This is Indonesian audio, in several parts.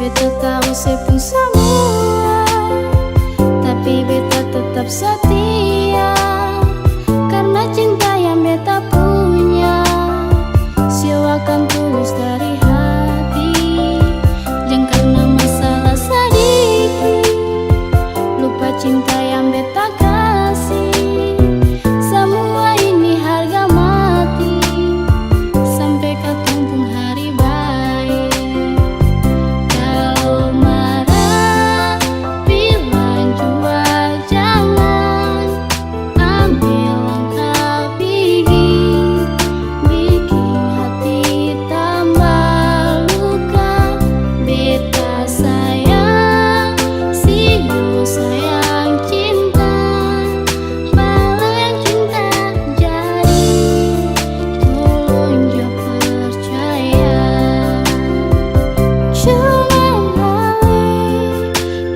Beta tahu sepung semua, tapi beta tetap setia. Karena cinta yang beta punya, sio akan tulus dari hati. Jangan karena masalah sedikit lupa cinta yang beta kasih. Semua ini harga mati sampai ketumpung hari baik. Kalau marah bilang jua, jangan ambil langkah bikin hati tambah luka. Beta sayang, sio sayang cinta, balik cinta jadi, tolong jauh percaya. Cuman hal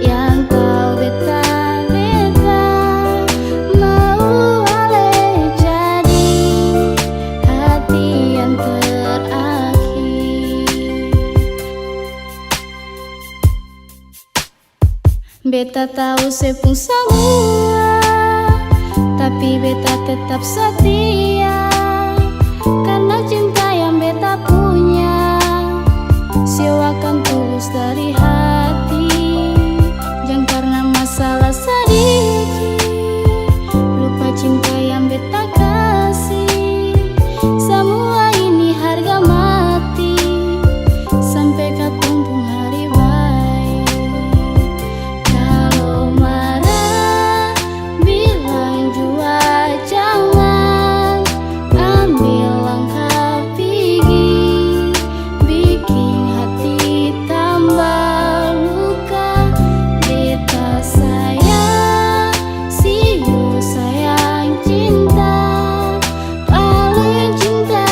yang kau beta mau ale jadi hati yang terakhir. Beta tahu sepung semua, tapi beta tetap setia. Karena cinta yang beta punya, sio akan tulus dari hati. Jangan karena masalah sedikit lupa cinta yang beta kasih. Semua ini harga mati sampai ketumpung hari baik. Kalau marah bilang jua, jangan ambil langkah bikin hati tambah luka. Beta sayang, sio sayang cinta, balik cinta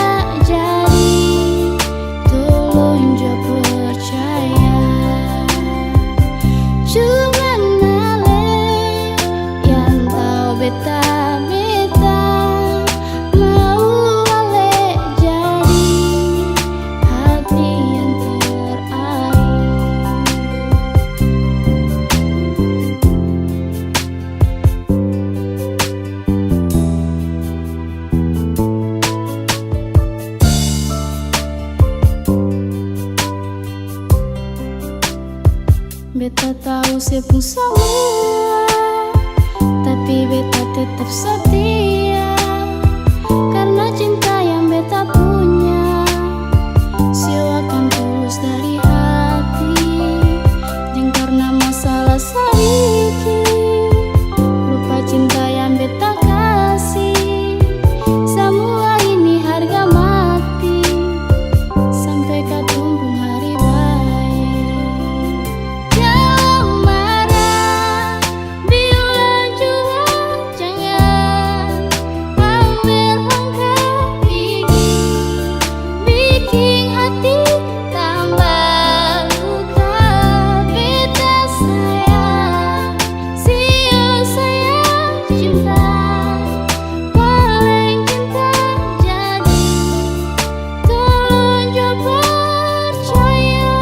jadi, tolong jauh percaya. Cuman ale yang tahu beta mau ale jadi hati yang terakhir. Beta tahu sepung semua, tapi beta tetap setia. Karena cinta yang beta punya, sio akan tulus dari hati. Jangan karena masalah sedikit lupa cinta yang beta kasih. Semua ini harga mati sampai ketumpung hari baik. Kalau marah bilang jua, jangan ambil langkah bikin hati tambah luka. Beta sayang, sio sayang cinta, balik cinta jadi, tolong jauh percaya.